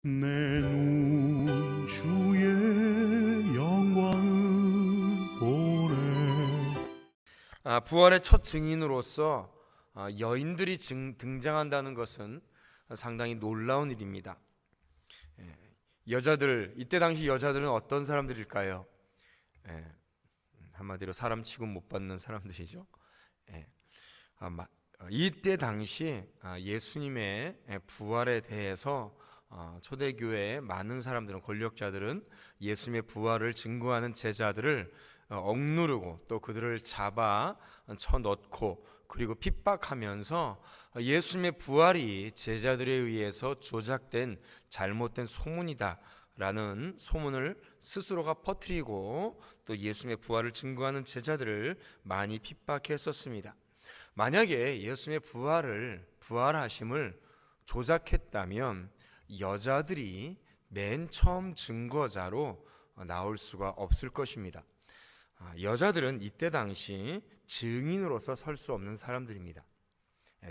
내 눈 주의 영광을 보래. 부활의 첫 증인으로서 여인들이 등장한다는 것은 상당히 놀라운 일입니다. 여자들, 이때 당시 여자들은 어떤 사람들일까요? 한마디로 사람 취급 못 받는 사람들이죠. 이때 당시 예수님의 부활에 대해서 초대교회의 많은 사람들은, 권력자들은 예수님의 부활을 증거하는 제자들을 억누르고 또 그들을 잡아 쳐넣고 그리고 핍박하면서 예수님의 부활이 제자들에 의해서 조작된 잘못된 소문이다 라는 소문을 스스로가 퍼뜨리고 또 예수님의 부활을 증거하는 제자들을 많이 핍박했었습니다. 만약에 예수님의 부활하심을 조작했다면 여자들이 맨 처음 증거자로 나올 수가 없을 것입니다. 여자들은 이때 당시 증인으로서 설 수 없는 사람들입니다.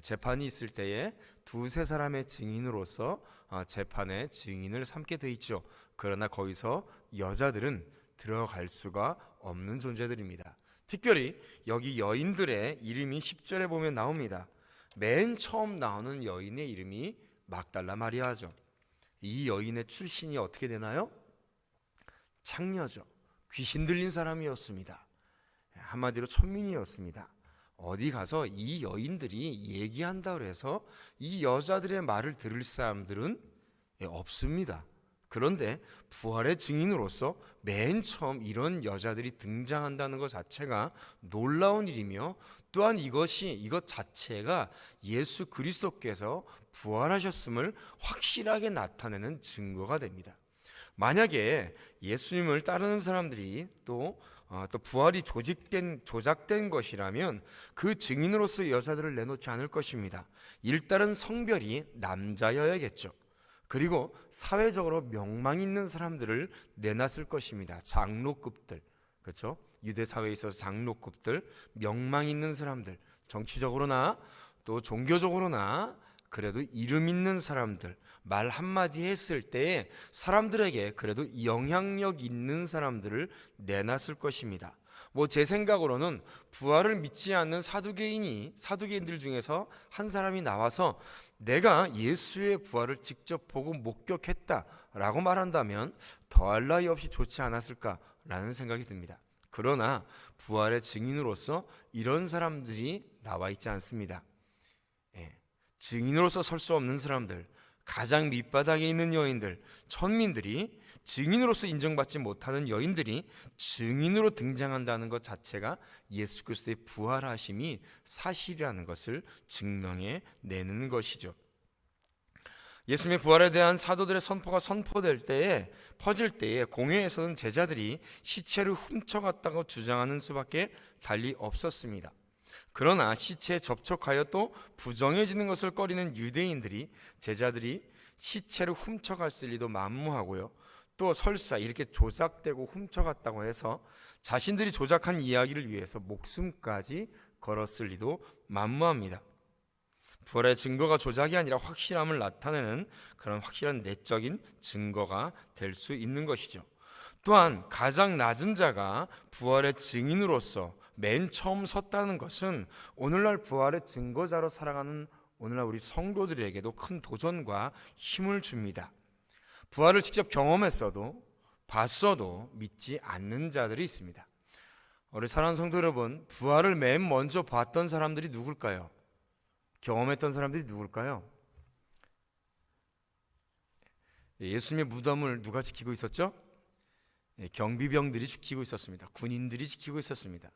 재판이 있을 때에 두세 사람의 증인으로서 재판의 증인을 삼게 돼 있죠. 그러나 거기서 여자들은 들어갈 수가 없는 존재들입니다. 특별히 여기 여인들의 이름이 10절에 보면 나옵니다. 맨 처음 나오는 여인의 이름이 막달라 마리아죠. 이 여인의 출신이 어떻게 되나요? 창녀죠. 귀신 들린 사람이었습니다. 한마디로 천민이었습니다. 어디 가서 이 여인들이 얘기한다고 해서 이 여자들의 말을 들을 사람들은 없습니다. 그런데 부활의 증인으로서 맨 처음 이런 여자들이 등장한다는 것 자체가 놀라운 일이며, 또한 이것 자체가 예수 그리스도께서 부활하셨음을 확실하게 나타내는 증거가 됩니다. 만약에 예수님을 따르는 사람들이 또 부활이 조작된 것이라면 그 증인으로서 여자들을 내놓지 않을 것입니다. 일단은 성별이 남자여야겠죠. 그리고 사회적으로 명망 있는 사람들을 내놨을 것입니다. 장로급들, 그렇죠? 유대 사회에 있어서 장로급들, 명망 있는 사람들, 정치적으로나 또 종교적으로나 그래도 이름 있는 사람들, 말 한마디 했을 때에 사람들에게 그래도 영향력 있는 사람들을 내놨을 것입니다. 제 생각으로는 부활을 믿지 않는 사두개인들 중에서 한 사람이 나와서 내가 예수의 부활을 직접 보고 목격했다라고 말한다면 더할 나위 없이 좋지 않았을까라는 생각이 듭니다. 그러나 부활의 증인으로서 이런 사람들이 나와 있지 않습니다. 증인으로서 설 수 없는 사람들, 가장 밑바닥에 있는 여인들, 천민들이, 증인으로서 인정받지 못하는 여인들이 증인으로 등장한다는 것 자체가 예수 그리스도의 부활하심이 사실이라는 것을 증명해 내는 것이죠. 예수님의 부활에 대한 사도들의 선포가 퍼질 때에 공회에서는 제자들이 시체를 훔쳐갔다고 주장하는 수밖에 달리 없었습니다. 그러나 시체에 접촉하여 또 부정해지는 것을 꺼리는 유대인들이 제자들이 시체를 훔쳐갔을 리도 만무하고요, 또 설사 이렇게 조작되고 훔쳐갔다고 해서 자신들이 조작한 이야기를 위해서 목숨까지 걸었을 리도 만무합니다. 부활의 증거가 조작이 아니라 확실함을 나타내는 그런 확실한 내적인 증거가 될 수 있는 것이죠. 또한 가장 낮은 자가 부활의 증인으로서 맨 처음 섰다는 것은 오늘날 부활의 증거자로 살아가는 오늘날 우리 성도들에게도 큰 도전과 힘을 줍니다. 부활을 직접 경험했어도 봤어도 믿지 않는 자들이 있습니다. 우리 사랑하는 성도 여러분, 부활을 맨 먼저 봤던 사람들이 누굴까요? 경험했던 사람들이 누굴까요? 예수님의 무덤을 누가 지키고 있었죠? 경비병들이 지키고 있었습니다. 군인들이 지키고 있었습니다.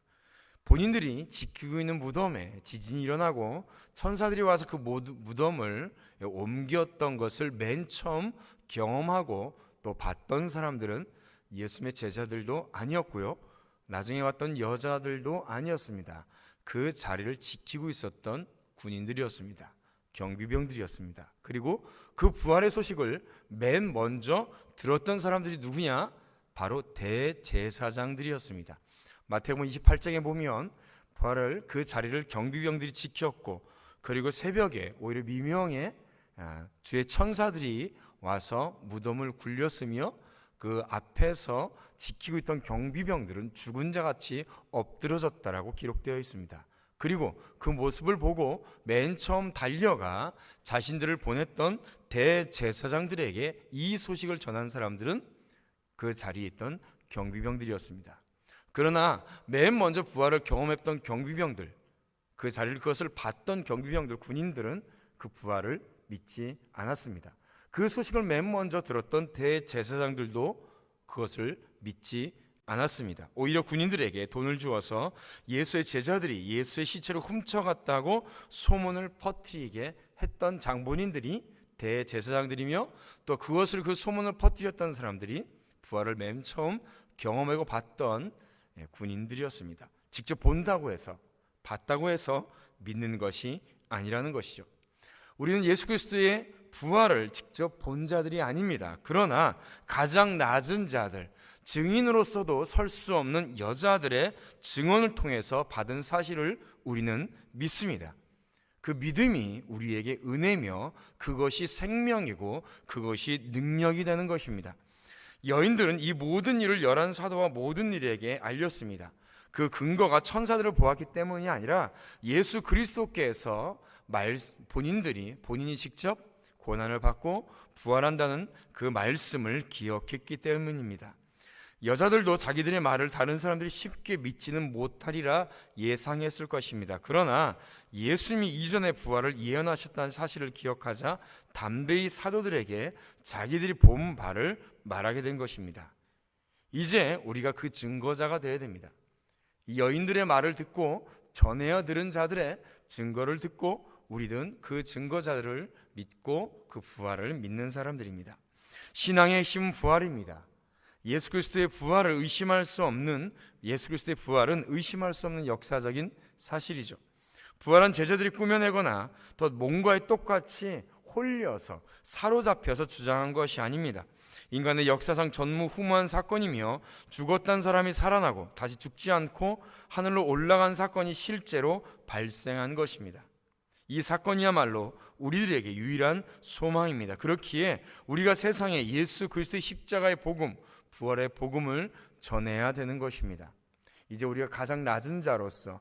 본인들이 지키고 있는 무덤에 지진이 일어나고 천사들이 와서 그 무덤을 옮겼던 것을 맨 처음 경험하고 또 봤던 사람들은 예수님의 제자들도 아니었고요, 나중에 왔던 여자들도 아니었습니다. 그 자리를 지키고 있었던 군인들이었습니다. 경비병들이었습니다. 그리고 그 부활의 소식을 맨 먼저 들었던 사람들이 누구냐? 바로 대제사장들이었습니다. 마태복음 28장에 보면 부활을 그 자리를 경비병들이 지켰고, 그리고 새벽에 오히려 미명에 주의 천사들이 와서 무덤을 굴렸으며 그 앞에서 지키고 있던 경비병들은 죽은 자같이 엎드러졌다라고 기록되어 있습니다. 그리고 그 모습을 보고 맨 처음 달려가 자신들을 보냈던 대제사장들에게 이 소식을 전한 사람들은 그 자리에 있던 경비병들이었습니다. 그러나 맨 먼저 부활을 경험했던 경비병들, 그 자리를 그것을 봤던 경비병들, 군인들은 그 부활을 믿지 않았습니다. 그 소식을 맨 먼저 들었던 대제사장들도 그것을 믿지 않았습니다. 오히려 군인들에게 돈을 주어서 예수의 제자들이 예수의 시체를 훔쳐갔다고 소문을 퍼뜨리게 했던 장본인들이 대제사장들이며 또 그것을 그 소문을 퍼뜨렸던 사람들이 부활을 맨 처음 경험하고 봤던 군인들이었습니다. 직접 본다고 해서, 봤다고 해서 믿는 것이 아니라는 것이죠. 우리는 예수 그리스도의 부활을 직접 본 자들이 아닙니다. 그러나 가장 낮은 자들, 증인으로서도 설 수 없는 여자들의 증언을 통해서 받은 사실을 우리는 믿습니다. 그 믿음이 우리에게 은혜며 그것이 생명이고 그것이 능력이 되는 것입니다. 여인들은 이 모든 일을 열한 사도와 모든 일에게 알렸습니다. 그 근거가 천사들을 보았기 때문이 아니라 예수 그리스도께서 본인이 직접 고난을 받고 부활한다는 그 말씀을 기억했기 때문입니다. 여자들도 자기들의 말을 다른 사람들이 쉽게 믿지는 못하리라 예상했을 것입니다. 그러나 예수님이 이전에 부활을 예언하셨다는 사실을 기억하자 담대히 사도들에게 자기들이 본 바를 말하게 된 것입니다. 이제 우리가 그 증거자가 되어야 됩니다. 이 여인들의 말을 듣고 전해야 들은 자들의 증거를 듣고 우리는 그 증거자들을 믿고 그 부활을 믿는 사람들입니다. 신앙의 힘은 부활입니다. 예수 그리스도의 부활을 의심할 수 없는, 예수 그리스도의 부활은 의심할 수 없는 역사적인 사실이죠. 부활한 제자들이 꾸며내거나 더 뭔가에 똑같이 홀려서 사로잡혀서 주장한 것이 아닙니다. 인간의 역사상 전무후무한 사건이며 죽었던 사람이 살아나고 다시 죽지 않고 하늘로 올라간 사건이 실제로 발생한 것입니다. 이 사건이야말로 우리들에게 유일한 소망입니다. 그렇기에 우리가 세상에 예수 그리스도의 십자가의 복음, 부활의 복음을 전해야 되는 것입니다. 이제 우리가 가장 낮은 자로서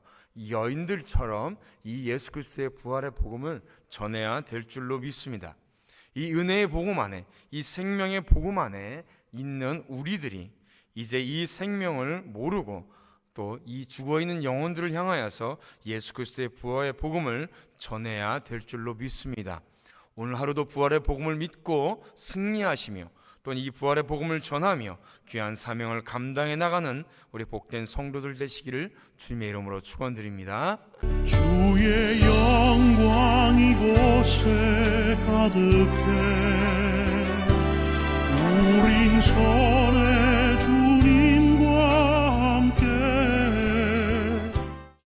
여인들처럼 이 예수 그리스도의 부활의 복음을 전해야 될 줄로 믿습니다. 이 은혜의 복음 안에, 이 생명의 복음 안에 있는 우리들이 이제 이 생명을 모르고 또 이 죽어있는 영혼들을 향하여서 예수 그리스도의 부활의 복음을 전해야 될 줄로 믿습니다. 오늘 하루도 부활의 복음을 믿고 승리하시며 또 이 부활의 복음을 전하며 귀한 사명을 감당해 나가는 우리 복된 성도들 되시기를 주님의 이름으로 축원드립니다. 주의 영광 이곳에 가득해